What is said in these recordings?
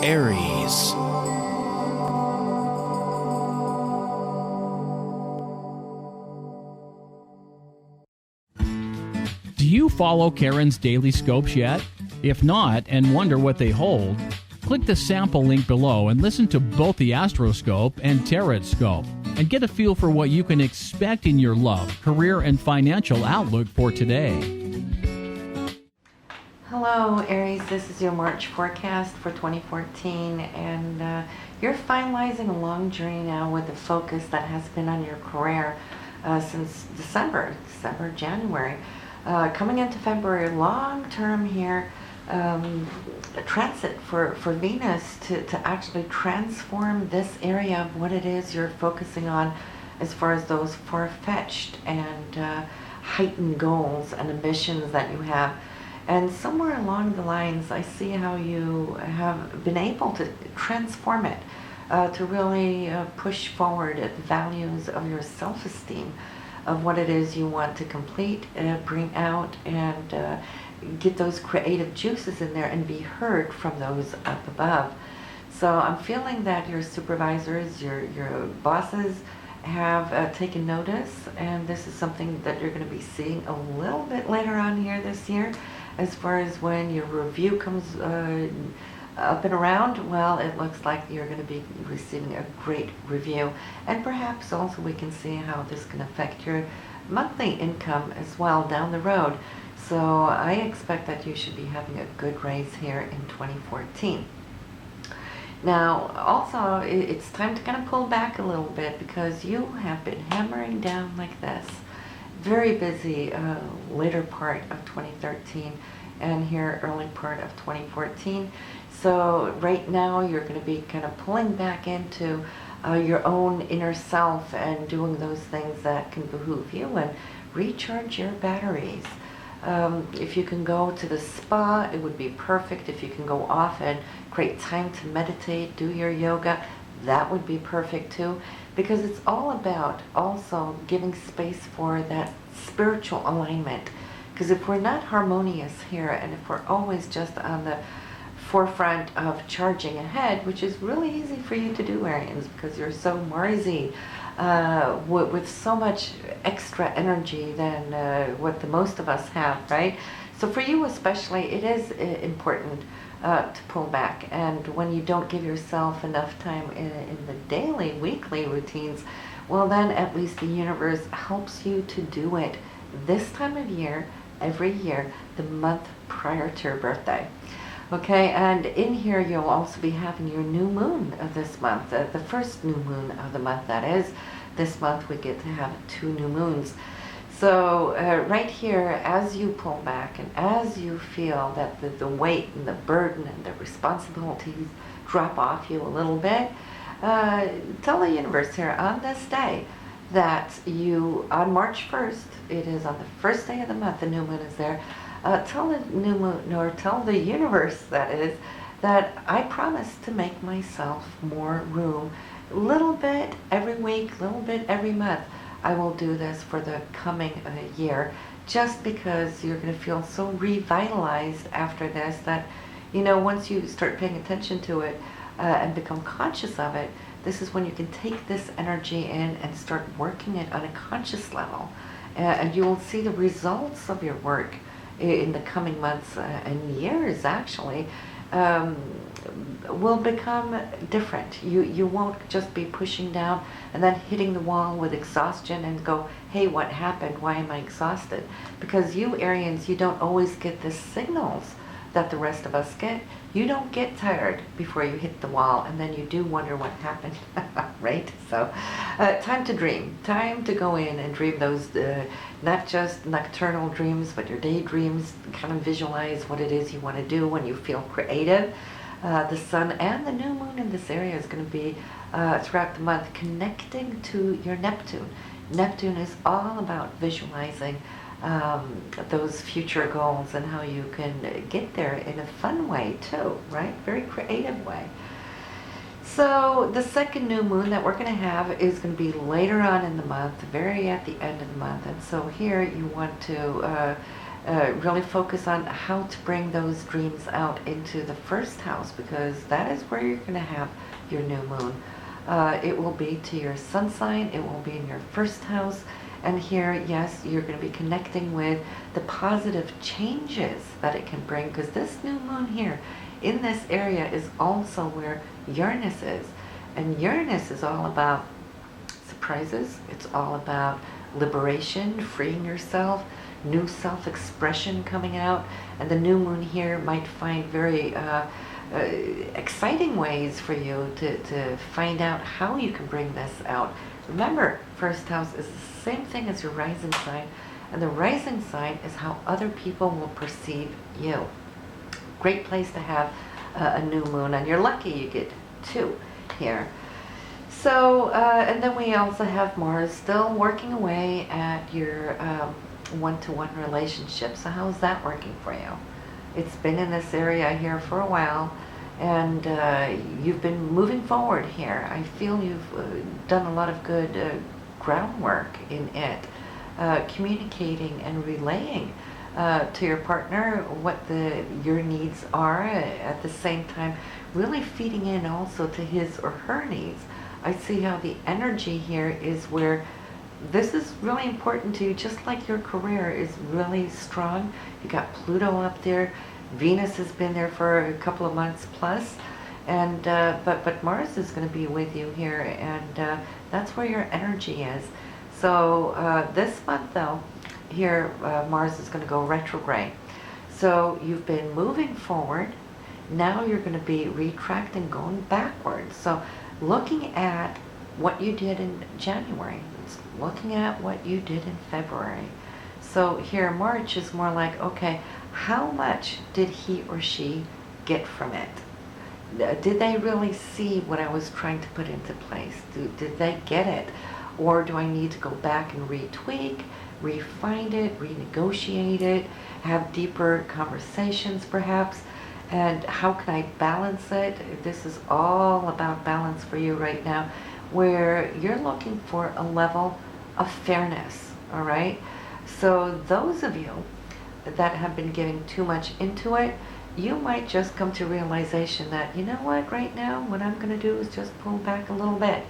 Aries. Do you follow Karen's daily scopes yet? If not, and wonder what they hold, click the sample link below and listen to both the Astro scope and Tarot scope, and get a feel for what you can expect in your love, career, and financial outlook for today. Hello Aries, this is your March forecast for 2014, and you're finalizing a long journey now with the focus that has been on your career since December, January. Coming into February, long term here, a transit for Venus to actually transform this area of what it is you're focusing on as far as those far-fetched and heightened goals and ambitions that you have. And somewhere along the lines, I see how you have been able to transform it, to really push forward the values of your self-esteem, of what it is you want to complete, bring out, and get those creative juices in there and be heard from those up above. So I'm feeling that your supervisors, your bosses have taken notice, and this is something that you're going to be seeing a little bit later on here this year. As far as when your review comes up and around, well, it looks like you're going to be receiving a great review. And perhaps also we can see how this can affect your monthly income as well down the road. So I expect that you should be having a good raise here in 2014. Now, also, it's time to kind of pull back a little bit, because you have been hammering down like this. Very busy later part of 2013 and here early part of 2014. So right now you're going to be kind of pulling back into your own inner self and doing those things that can behoove you and recharge your batteries. If you can go to the spa, it would be perfect. If you can go off and create time to meditate, do your yoga, that would be perfect too, because it's all about also giving space for that spiritual alignment. Because if we're not harmonious here, and if we're always just on the forefront of charging ahead, which is really easy for you to do, Arians, because you're so Marsy, with so much extra energy than what the most of us have, right? So for you especially, it is important to pull back. And when you don't give yourself enough time in the daily, weekly routines, well then at least the universe helps you to do it this time of year, every year, the month prior to your birthday. Okay, and in here you'll also be having your new moon of this month, the first new moon of the month, that is. This month we get to have 2 new moons. So right here, as you pull back and as you feel that the weight and the burden and the responsibilities drop off you a little bit, tell the universe here on this day that you, on March 1st, it is on the first day of the month, the new moon is there, tell the new moon, or tell the universe, that is, that I promise to make myself more room, little bit every week, little bit every month. I will do this for the coming year, just because you're going to feel so revitalized after this that, you know, once you start paying attention to it and become conscious of it, this is when you can take this energy in and start working it on a conscious level. And you will see the results of your work in the coming months and years, actually, will become different. You won't just be pushing down and then hitting the wall with exhaustion and go, hey, what happened? Why am I exhausted? Because you, Arians, you don't always get the signals that the rest of us get. You don't get tired before you hit the wall, and then you do wonder what happened, right? So time to dream, time to go in and dream those not just nocturnal dreams, but your daydreams. Kind of visualize what it is you want to do when you feel creative. The sun and the new moon in this area is going to be throughout the month connecting to your Neptune. Neptune is all about visualizing those future goals and how you can get there in a fun way too, right? Very creative way. So the second new moon that we're going to have is going to be later on in the month, very at the end of the month. And so here you want to really focus on how to bring those dreams out into the first house, because that is where you're going to have your new moon. It will be to your sun sign, it will be in your first house, and here, yes, you're going to be connecting with the positive changes that it can bring, because this new moon here in this area is also where Uranus is. And Uranus is all about surprises, it's all about liberation, freeing yourself, new self-expression coming out, and the new moon here might find very exciting ways for you to find out how you can bring this out. Remember, first house is the same thing as your rising sign, and the rising sign is how other people will perceive you. Great place to have a new moon, and you're lucky you get 2 here. So, and then we also have Mars still working away at your one-to-one relationship. So how's that working for you? It's been in this area here for a while, and you've been moving forward here. I feel you've done a lot of good groundwork in it, communicating and relaying to your partner what your needs are, at the same time really feeding in also to his or her needs. I see how the energy here is where this is really important to you, just like your career is really strong. You got Pluto up there, Venus has been there for a couple of months plus, and but Mars is going to be with you here, and that's where your energy is. So this month though, here Mars is going to go retrograde. So you've been moving forward, now you're going to be retracting, going backwards. So looking at what you did in January, looking at what you did in February. So here March is more like, okay, how much did he or she get from it? Did they really see what I was trying to put into place? Did they get it? Or do I need to go back and retweak, refine it, renegotiate it, have deeper conversations perhaps? And how can I balance it? This is all about balance for you right now, where you're looking for a level of fairness, all right? So those of you that have been giving too much into it, you might just come to realization that, you know what, right now, what I'm going to do is just pull back a little bit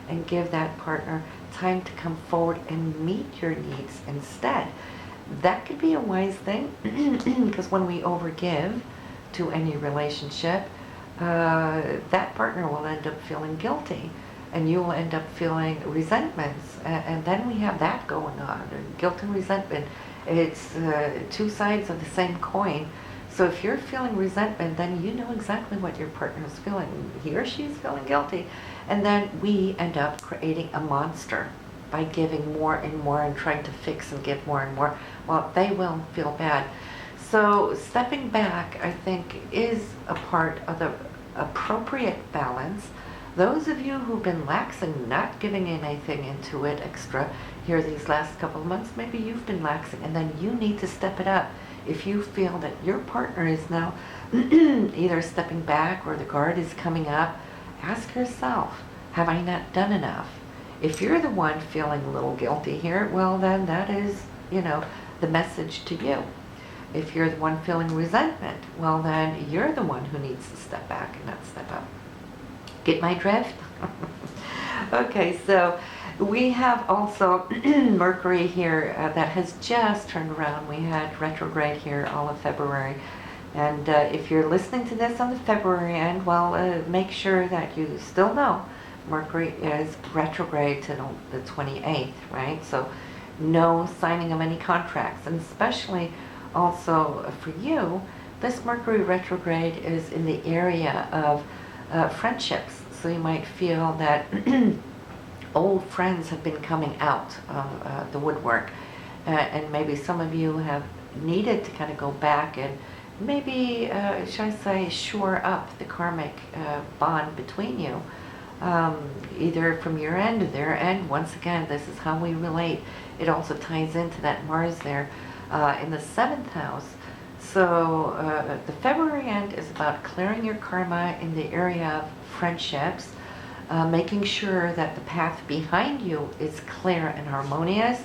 and give that partner time to come forward and meet your needs instead. That could be a wise thing, because when we overgive to any relationship, that partner will end up feeling guilty, and you will end up feeling resentments, and then we have that going on. And guilt and resentment, it's 2 sides of the same coin. So if you're feeling resentment, then you know exactly what your partner is feeling. He or she is feeling guilty, and then we end up creating a monster by giving more and more and trying to fix and give more and more. Well, they will feel bad. So stepping back, I think, is a part of the appropriate balance. Those of you who've been lax and not giving anything into it extra here these last couple of months, maybe you've been laxing, and then you need to step it up. If you feel that your partner is now either stepping back or the guard is coming up, ask yourself, have I not done enough? If you're the one feeling a little guilty here, well then that is, the message to you. If you're the one feeling resentment, well then you're the one who needs to step back and not step up. Get my drift? Okay, so we have also Mercury here that has just turned around. We had retrograde here all of February. And if you're listening to this on the February end, well, make sure that you still know Mercury is retrograde till the 28th, right? So no signing of any contracts. And especially also for you, this Mercury retrograde is in the area of friendships. So you might feel that old friends have been coming out of the woodwork, and maybe some of you have needed to kind of go back and maybe, should I say, shore up the karmic bond between you, either from your end or their end. Once again, this is how we relate. It also ties into that Mars there in the 7th house. So the February end is about clearing your karma in the area of friendships, making sure that the path behind you is clear and harmonious,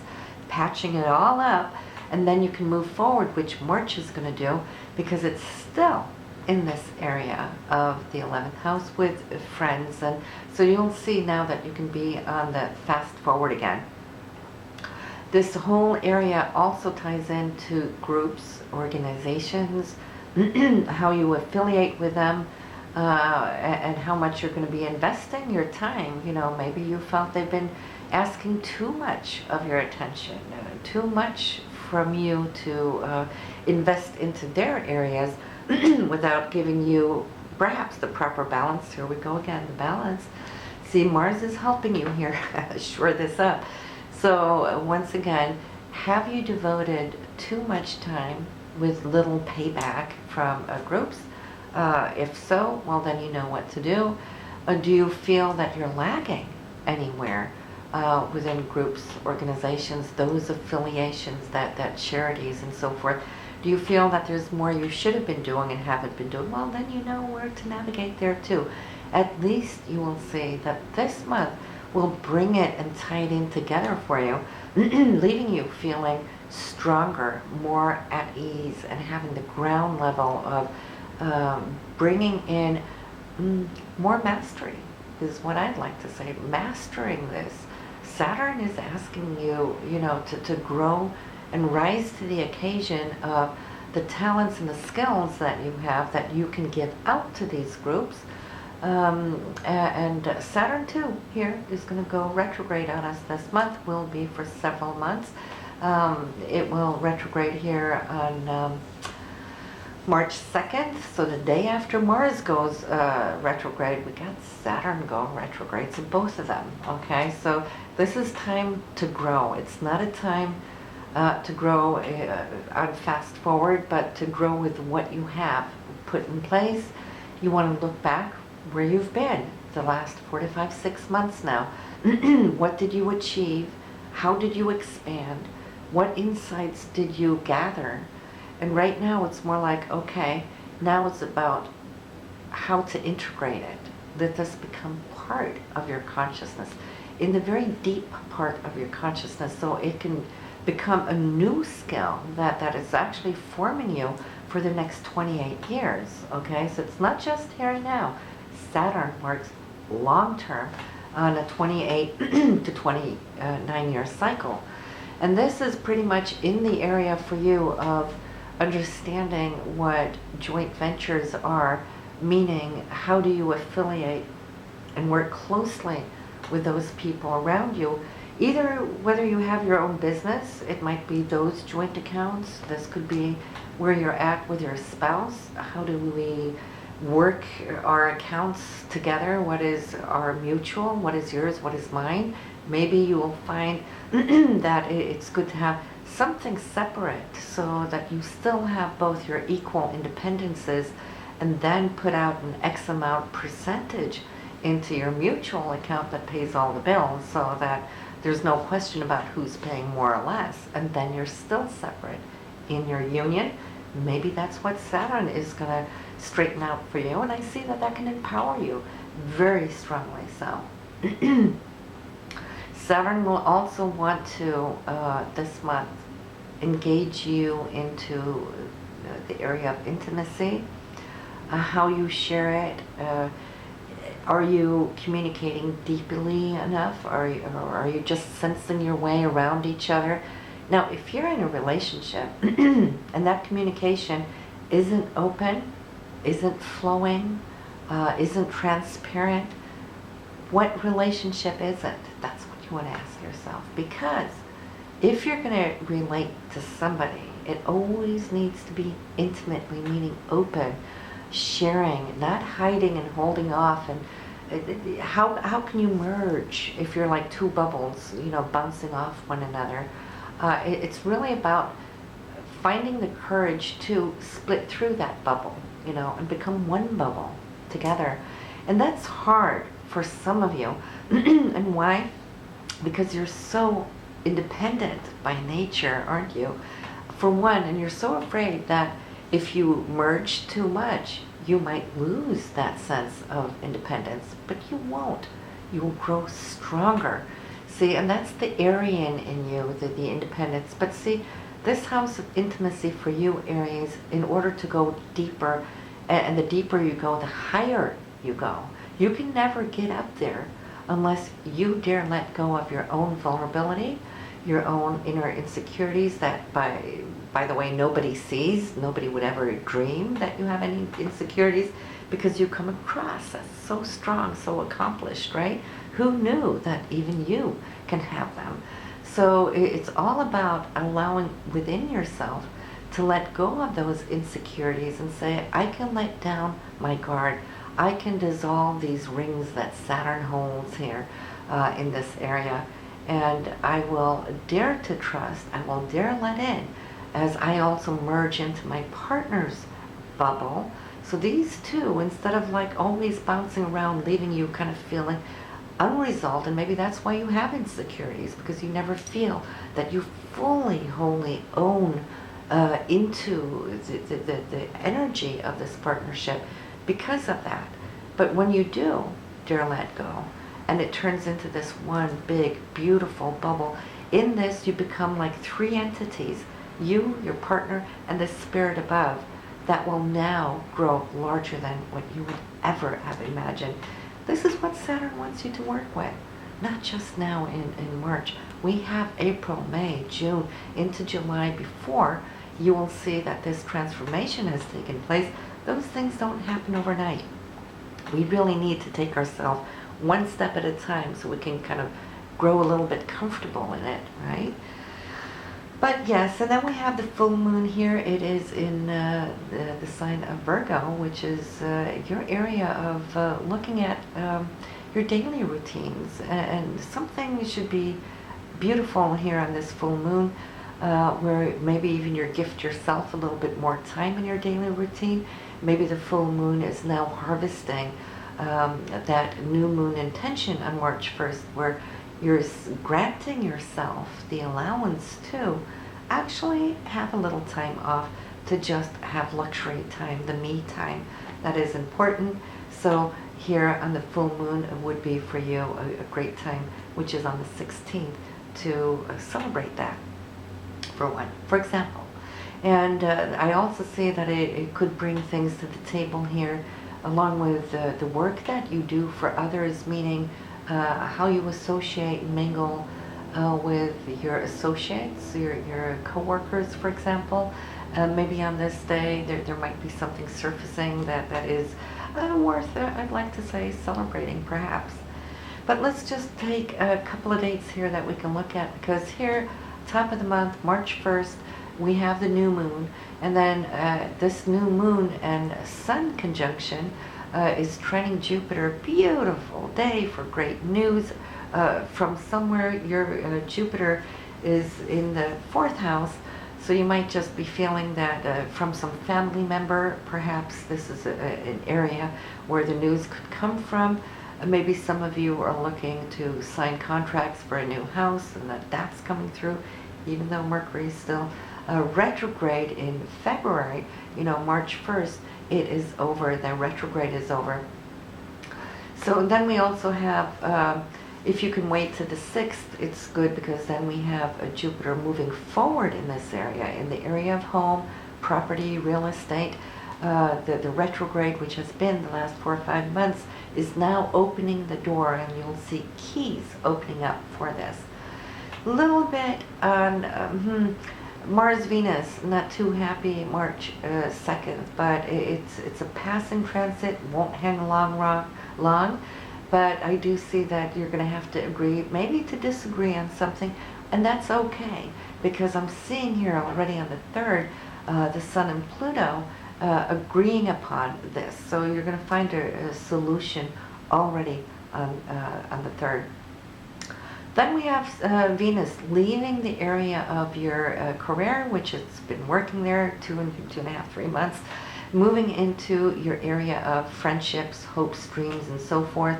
patching it all up, And then you can move forward, which March is going to do, because it's still in this area of the 11th house with friends. And so you'll see now that you can be on the fast forward again. This whole area also ties into groups, organizations, how you affiliate with them, and how much you're going to be investing your time. You know, maybe you felt they've been asking too much of your attention, too much from you to invest into their areas without giving you perhaps the proper balance. Here we go again, the balance. See, Mars is helping you here shore this up. So once again, have you devoted too much time with little payback from groups? If so, well, then you know what to do. Do you feel that you're lagging anywhere within groups, organizations, those affiliations, that charities and so forth? Do you feel that there's more you should have been doing and haven't been doing? Well, then you know where to navigate there too. At least you will see that this month will bring it and tie it in together for you, leaving you feeling stronger, more at ease, and having the ground level of bringing in more mastery is what I'd like to say. Mastering this. Saturn is asking you, you know, to grow and rise to the occasion of the talents and the skills that you have that you can give out to these groups. And Saturn too here is going to go retrograde on us this month, will be for several months. It will retrograde here on March 2nd, so the day after Mars goes retrograde, we got Saturn going retrograde, so both of them, okay? So this is time to grow. It's not a time to grow on fast forward, but to grow with what you have put in place. You want to look back where you've been the last 4 to 5, 6 months now. What did you achieve? How did you expand? What insights did you gather? And right now it's more like, okay, now it's about how to integrate it. Let this become part of your consciousness, in the very deep part of your consciousness, so it can become a new skill that is actually forming you for the next 28 years, okay? So it's not just here and now. Saturn works long term on a 28 to 29 year cycle. And this is pretty much in the area for you of understanding what joint ventures are, meaning how do you affiliate and work closely with those people around you. Either whether you have your own business, it might be those joint accounts. This could be where you're at with your spouse. How do we work our accounts together? What is our mutual? What is yours? What is mine? Maybe you will find that it's good to have something separate so that you still have both your equal independences, and then put out an X amount percentage into your mutual account that pays all the bills, so that there's no question about who's paying more or less, and then you're still separate in your union. Maybe that's what Saturn is going to straighten out for you, and I see that that can empower you very strongly. So Saturn will also want to, this month, engage you into the area of intimacy, how you share it. Are you communicating deeply enough? Or are you just sensing your way around each other? Now, if you're in a relationship and that communication isn't open, isn't flowing, isn't transparent, what relationship isn't? That's what you want to ask yourself. Because if you're going to relate to somebody, it always needs to be intimately, meaning open, sharing, not hiding and holding off. And how can you merge if you're like two bubbles, you know, bouncing off one another? It's really about finding the courage to split through that bubble, you know, and become one bubble together. And that's hard for some of you. And why? Because you're so independent by nature, aren't you? For one, and you're so afraid that if you merge too much, you might lose that sense of independence, but you won't. You will grow stronger. See, and that's the Aryan in you, the independence. But see, This house of intimacy for you, Aries, in order to go deeper, and the deeper you go, the higher you go. You can never get up there unless you dare let go of your own vulnerability, your own inner insecurities that, by the way, nobody sees. Nobody would ever dream that you have any insecurities, because you come across as so strong, so accomplished, right? Who knew that even you can have them? So it's all about allowing within yourself to let go of those insecurities and say, I can let down my guard. I can dissolve these rings that Saturn holds here in this area. And I will dare to trust, I will dare let in, as I also merge into my partner's bubble. So these two, instead of like always bouncing around, leaving you kind of feeling unresolved, and maybe that's why you have insecurities, because you never feel that you fully, wholly own into the energy of this partnership because of that. But when you do dare let go, and it turns into this one big, beautiful bubble, in this you become like three entities, you, your partner, and the spirit above, that will now grow larger than what you would ever have imagined. This is what Saturn wants you to work with, not just now in March. We have April, May, June, into July before you will see that this transformation has taken place. Those things don't happen overnight. We really need to take ourselves one step at a time so we can kind of grow a little bit comfortable in it, right? But yes, and then we have the full moon here. It is in the sign of Virgo, which is your area of looking at your daily routines. And something should be beautiful here on this full moon, where maybe even you gift yourself a little bit more time in your daily routine. Maybe the full moon is now harvesting that new moon intention on March 1st, where you're granting yourself the allowance to actually have a little time off, to just have luxury time, the me time. That is important. So here on the full moon, it would be for you a great time, which is on the 16th, to celebrate that, for example. And I also see that it could bring things to the table here, along with the work that you do for others, meaning how you associate and mingle with your associates, your co-workers, for example. Maybe on this day there might be something surfacing that is worth, I'd like to say, celebrating perhaps. But let's just take a couple of dates here that we can look at, because here, top of the month, March 1st, we have the new moon, and then this new moon and sun conjunction is trining Jupiter. Beautiful day for great news from somewhere. Your Jupiter is in the 4th house, so you might just be feeling that from some family member. Perhaps this is an area where the news could come from. Maybe some of you are looking to sign contracts for a new house, and that's coming through, even though Mercury is still retrograde in February. March 1st, it is over, the retrograde is over. So then we also have, if you can wait to the 6th, it's good, because then we have a Jupiter moving forward in this area, in the area of home, property, real estate. The retrograde, which has been the last 4 or 5 months, is now opening the door, and you'll see keys opening up for this. A little bit on Mars Venus, not too happy March 2nd, but it's a passing transit, won't hang long, but I do see that you're going to have to agree, maybe to disagree on something, and that's okay, because I'm seeing here already on the 3rd, the Sun and Pluto agreeing upon this. So you're going to find a solution already on the 3rd. Then we have Venus leaving the area of your career, which has been working there 2.5, 3 months, moving into your area of friendships, hopes, dreams, and so forth.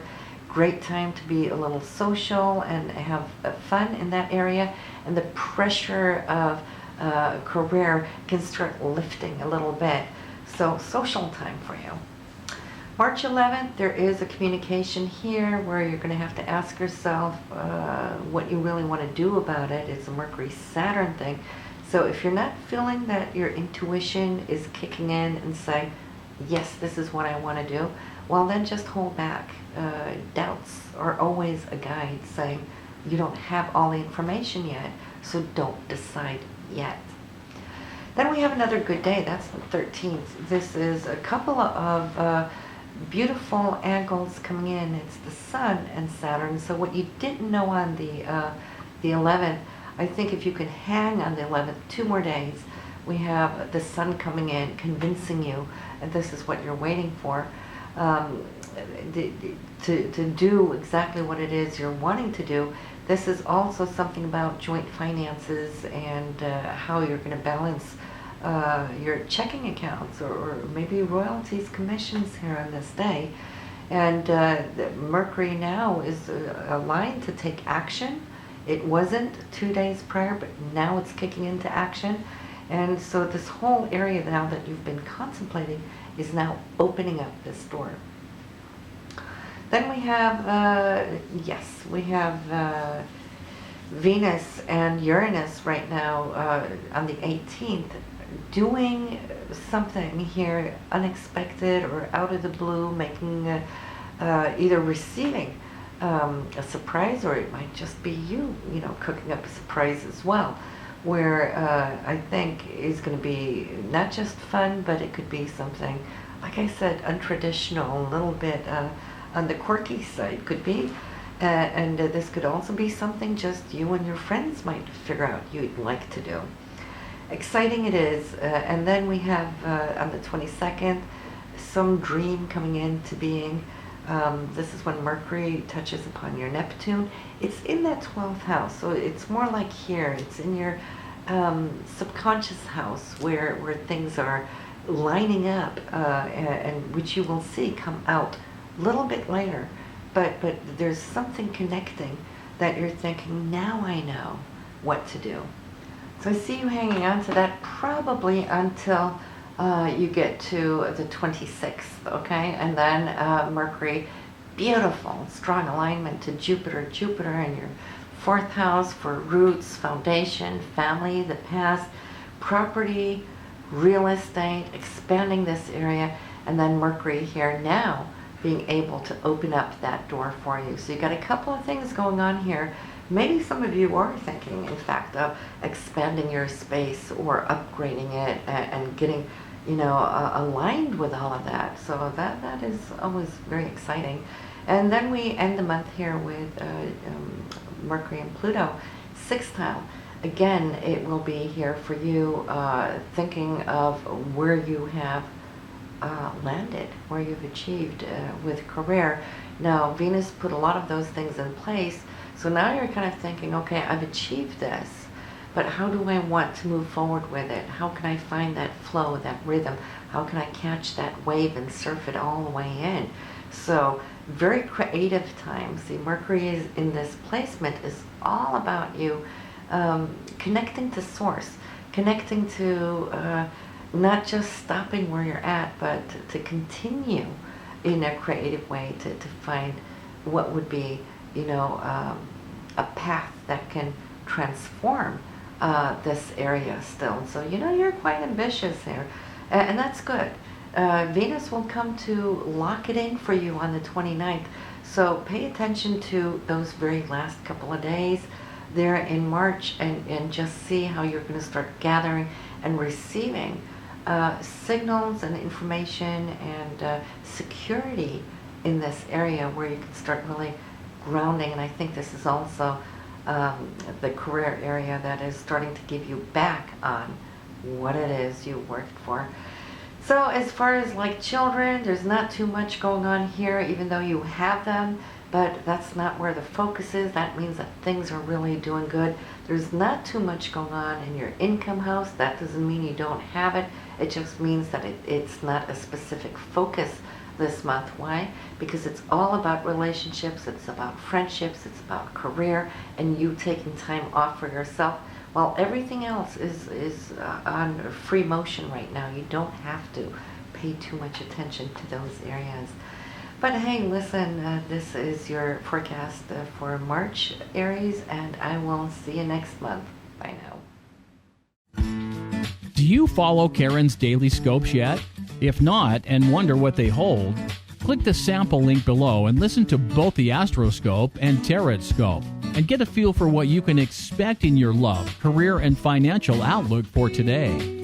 Great time to be a little social and have fun in that area, and the pressure of career can start lifting a little bit. So social time for you. March 11th, there is a communication here where you're going to have to ask yourself what you really want to do about it. It's a Mercury-Saturn thing. So if you're not feeling that your intuition is kicking in and saying, yes, this is what I want to do, well, then just hold back. Doubts are always a guide saying you don't have all the information yet, so don't decide yet. Then we have another good day. That's the 13th. This is a couple of beautiful angles coming in. It's the Sun and Saturn. So what you didn't know on the 11th, I think if you can hang on the 11th 2 more days, we have the Sun coming in, convincing you, and this is what you're waiting for, to do exactly what it is you're wanting to do. This is also something about joint finances and how you're going to balance your checking accounts or maybe royalties, commissions here on this day. And Mercury now is aligned to take action. It wasn't 2 days prior, but now it's kicking into action. And so this whole area now that you've been contemplating is now opening up this door. Then we have, Venus and Uranus right now on the 18th doing something here unexpected or out of the blue, making either receiving a surprise, or it might just be you cooking up a surprise as well, where I think is going to be not just fun, but it could be something, like I said, untraditional, a little bit on the quirky side could be. And this could also be something just you and your friends might figure out you'd like to do. Exciting it is. And then we have on the 22nd, some dream coming into being. This is when Mercury touches upon your Neptune. It's in that 12th house, so it's more like here. It's in your subconscious house where things are lining up, and which you will see come out a little bit later. But there's something connecting that you're thinking, now I know what to do. So I see you hanging on to that probably until you get to the 26th, okay? And then Mercury, beautiful, strong alignment to Jupiter in your 4th house for roots, foundation, family, the past, property, real estate, expanding this area, and then Mercury here now being able to open up that door for you. So you got a couple of things going on here. Maybe some of you are thinking, in fact, of expanding your space or upgrading it and getting, aligned with all of that. So that is always very exciting. And then we end the month here with Mercury and Pluto sextile. Again, it will be here for you thinking of where you have landed, where you've achieved with career. Now, Venus put a lot of those things in place, so now you're kind of thinking, okay, I've achieved this, but how do I want to move forward with it? How can I find that flow, that rhythm? How can I catch that wave and surf it all the way in? So, very creative time. See, Mercury is in this placement is all about you connecting to source, connecting to not just stopping where you're at, but to continue in a creative way to find what would be, a path that can transform this area still. So, you're quite ambitious there, and that's good. Venus will come to lock it in for you on the 29th. So pay attention to those very last couple of days there in March and just see how you're going to start gathering and receiving signals and information and security in this area where you can start really grounding. And I think this is also the career area that is starting to give you back on what it is you worked for. So as far as like children, there's not too much going on here, even though you have them, but that's not where the focus is. That means that things are really doing good. There's not too much going on in your income house. That doesn't mean you don't have it. It just means that it's not a specific focus this month. Why? Because it's all about relationships, it's about friendships, it's about career, and you taking time off for yourself. While everything else is on free motion right now, you don't have to pay too much attention to those areas. But hey, listen, this is your forecast for March, Aries, and I will see you next month. Bye now. Do you follow Karen's daily scopes yet? If not, and wonder what they hold, click the sample link below and listen to both the Astro Scope and Tarot Scope, and get a feel for what you can expect in your love, career, and financial outlook for today.